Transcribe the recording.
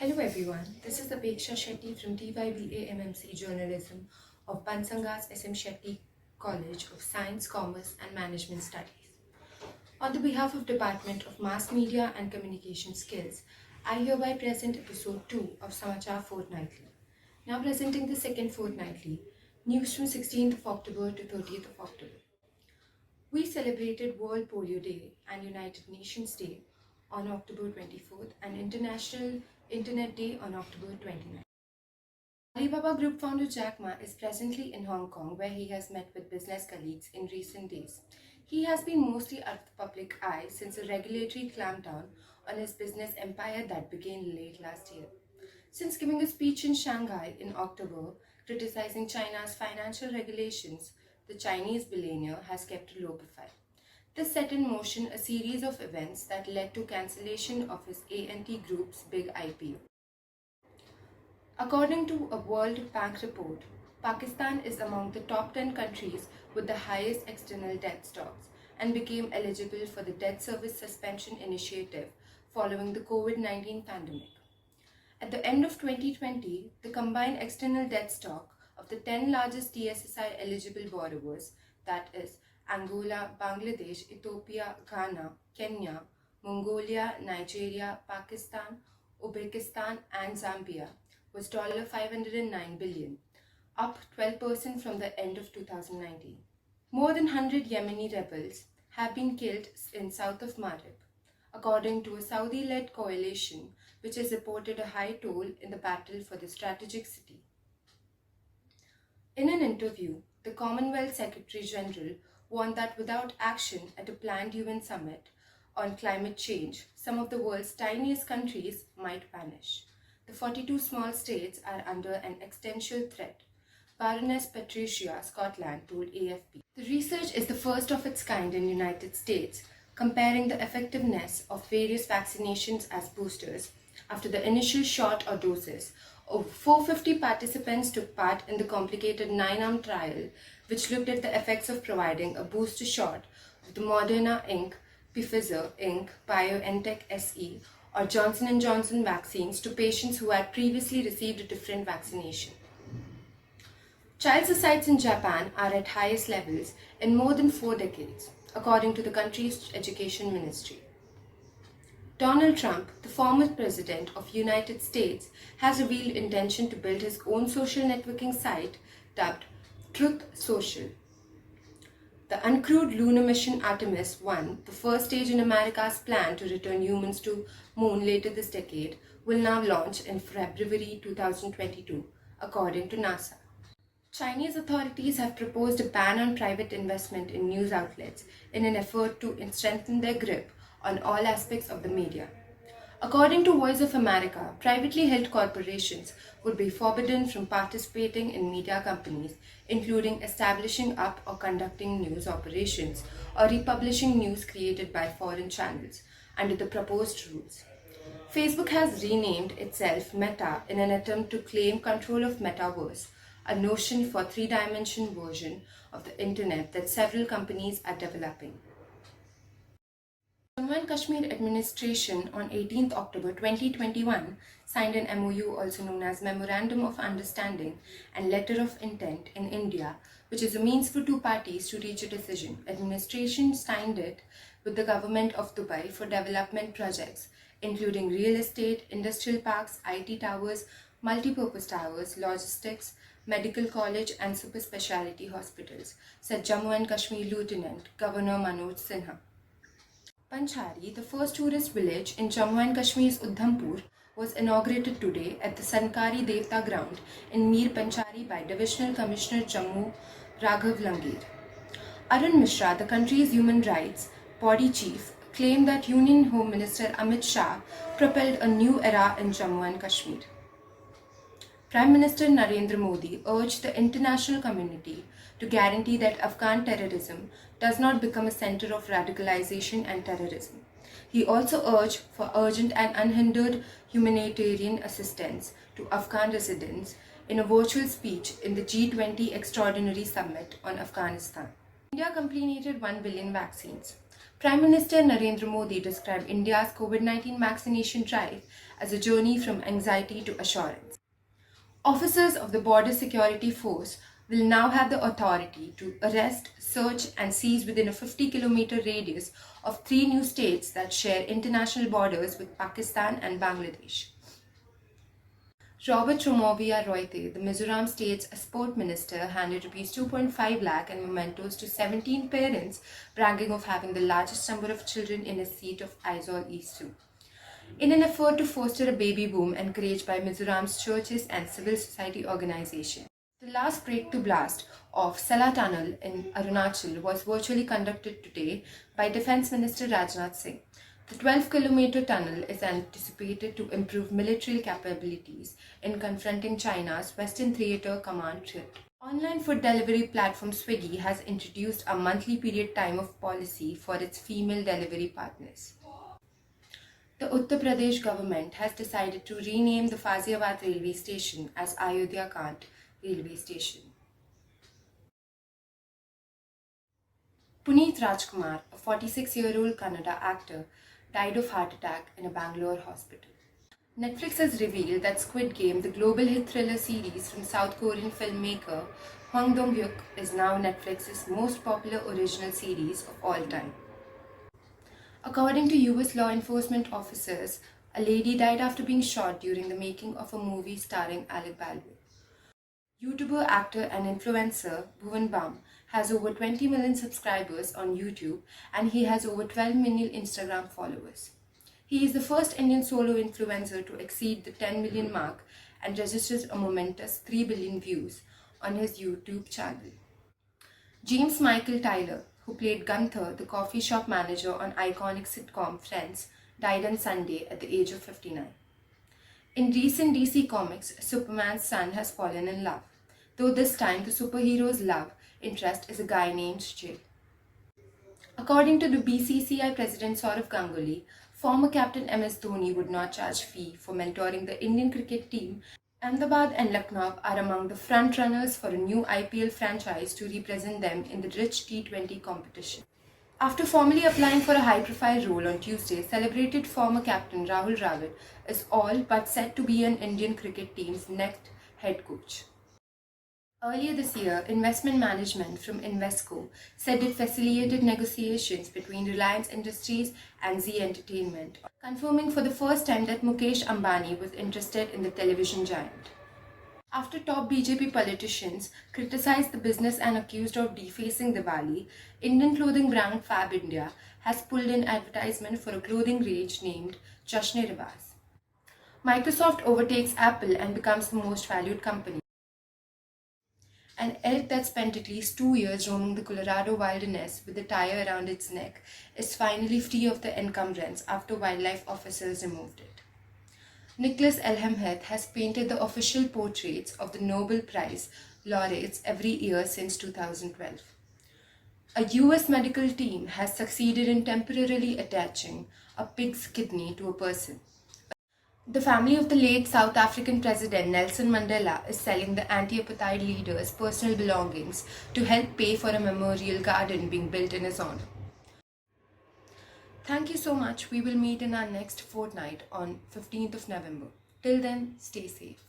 Hello everyone, this is Apeksha Shetty from TYBA Journalism of Bansangas SM Shetty College of Science, Commerce and Management Studies. On the behalf of Department of Mass Media and Communication Skills, I hereby present episode 2 of Samachar Fortnightly. Now presenting the second fortnightly, news from 16th of October to 30th of October. We celebrated World Polio Day and United Nations Day on October 24th and International Internet Day on October 29th. Alibaba Group founder Jack Ma is presently in Hong Kong, where he has met with business colleagues in recent days. He has been mostly out of the public eye since a regulatory clampdown on his business empire that began late last year. Since giving a speech in Shanghai in October criticizing China's financial regulations, the Chinese billionaire has kept a low profile. This set in motion a series of events that led to cancellation of his A&T Group's big IPO. According to a World Bank report, Pakistan is among the top 10 countries with the highest external debt stocks and became eligible for the debt service suspension initiative following the COVID-19 pandemic. At the end of 2020, the combined external debt stock of the 10 largest TSSI eligible borrowers, that is, Angola, Bangladesh, Ethiopia, Ghana, Kenya, Mongolia, Nigeria, Pakistan, Uzbekistan, and Zambia, was $509 billion, up 12% from the end of 2019. More than 100 Yemeni rebels have been killed in south of Marib, according to a Saudi-led coalition which has reported a high toll in the battle for the strategic city. In an interview, the Commonwealth Secretary-General warned that without action at a planned UN summit on climate change, some of the world's tiniest countries might vanish. The 42 small states are under an existential threat, Baroness Patricia Scotland told AFP. The research is the first of its kind in the United States, comparing the effectiveness of various vaccinations as boosters. After the initial shot or doses, over 450 participants took part in the complicated 9-arm trial, which looked at the effects of providing a booster shot of the Moderna Inc., Pfizer Inc., BioNTech SE, or Johnson & Johnson vaccines to patients who had previously received a different vaccination. Child suicides in Japan are at highest levels in more than 4 decades, according to the country's education ministry. Donald Trump, the former president of the United States, has revealed intention to build his own social networking site dubbed Truth Social. The uncrewed lunar mission Artemis 1, the first stage in America's plan to return humans to Moon later this decade, will now launch in February 2022, according to NASA. Chinese authorities have proposed a ban on private investment in news outlets in an effort to strengthen their grip on all aspects of the media. According to Voice of America, privately held corporations would be forbidden from participating in media companies, including establishing up or conducting news operations or republishing news created by foreign channels under the proposed rules. Facebook has renamed itself Meta in an attempt to claim control of Metaverse, a notion for three-dimensional version of the internet that several companies are developing. Jammu and Kashmir administration on 18th October 2021 signed an MOU, also known as Memorandum of Understanding and Letter of Intent in India, which is a means for two parties to reach a decision. Administration signed it with the government of Dubai for development projects, including real estate, industrial parks, IT towers, multi-purpose towers, logistics, medical college and super specialty hospitals, said Jammu and Kashmir Lieutenant Governor Manoj Sinha. Panchari, the first tourist village in Jammu and Kashmir's Udhampur, was inaugurated today at the Sankari Devta ground in Mir Panchari by Divisional Commissioner Jammu Raghav Langir. Arun Mishra, the country's human rights body chief, claimed that Union Home Minister Amit Shah propelled a new era in Jammu and Kashmir. Prime Minister Narendra Modi urged the international community to guarantee that Afghan terrorism does not become a center of radicalization and terrorism. He also urged for urgent and unhindered humanitarian assistance to Afghan residents in a virtual speech in the G20 Extraordinary Summit on Afghanistan. India completed 1 billion vaccines. Prime Minister Narendra Modi described India's COVID-19 vaccination drive as a journey from anxiety to assurance. Officers of the Border Security Force will now have the authority to arrest, search, and seize within a 50-kilometer radius of 3 new states that share international borders with Pakistan and Bangladesh. Robert Romovia Royte, the Mizoram state's sport minister, handed Rs 2.5 lakh and mementos to 17 parents, bragging of having the largest number of children in his seat of Aizawl East 2. In an effort to foster a baby boom encouraged by Mizoram's churches and civil society organizations, the last breakthrough blast of Sela Tunnel in Arunachal was virtually conducted today by Defence Minister Rajnath Singh. The 12-kilometer tunnel is anticipated to improve military capabilities in confronting China's Western Theater Command threat. Online food delivery platform Swiggy has introduced a monthly period time of policy for its female delivery partners. The Uttar Pradesh government has decided to rename the Faziabad railway station as Ayodhya Kant railway station. Puneet Rajkumar, a 46-year-old Kannada actor, died of heart attack in a Bangalore hospital. Netflix has revealed that Squid Game, the global hit thriller series from South Korean filmmaker Hwang Dong-hyuk, is now Netflix's most popular original series of all time. According to US law enforcement officers, a lady died after being shot during the making of a movie starring Alec Baldwin. YouTuber, actor and influencer Bhuvan Bam has over 20 million subscribers on YouTube and he has over 12 million Instagram followers. He is the first Indian solo influencer to exceed the 10 million mark and registered a momentous 3 billion views on his YouTube channel. James Michael Tyler, who played Gunther, the coffee shop manager on iconic sitcom Friends, died on Sunday at the age of 59. In recent DC comics, Superman's son has fallen in love, though this time the superhero's love interest is a guy named Jay. According to the BCCI president Saurav Ganguly, former captain MS Dhoni would not charge fee for mentoring the Indian cricket team. Ahmedabad and Lucknow are among the front-runners for a new IPL franchise to represent them in the rich T20 competition. After formally applying for a high-profile role on Tuesday, celebrated former captain Rahul Dravid is all but set to be an Indian cricket team's next head coach. Earlier this year, investment management from Invesco said it facilitated negotiations between Reliance Industries and Zee Entertainment, confirming for the first time that Mukesh Ambani was interested in the television giant. After top BJP politicians criticized the business and accused of defacing Diwali, Indian clothing brand Fab India has pulled in advertisement for a clothing range named Jashne Riwaz. Microsoft overtakes Apple and becomes the most valued company. An elk that spent at least 2 years roaming the Colorado wilderness with a tire around its neck is finally free of the encumbrance after wildlife officers removed it. Nicholas Elmheth has painted the official portraits of the Nobel Prize laureates every year since 2012. A US medical team has succeeded in temporarily attaching a pig's kidney to a person. The family of the late South African President Nelson Mandela is selling the anti-apartheid leader's personal belongings to help pay for a memorial garden being built in his honor. Thank you so much. We will meet in our next fortnight on 15th of November. Till then, stay safe.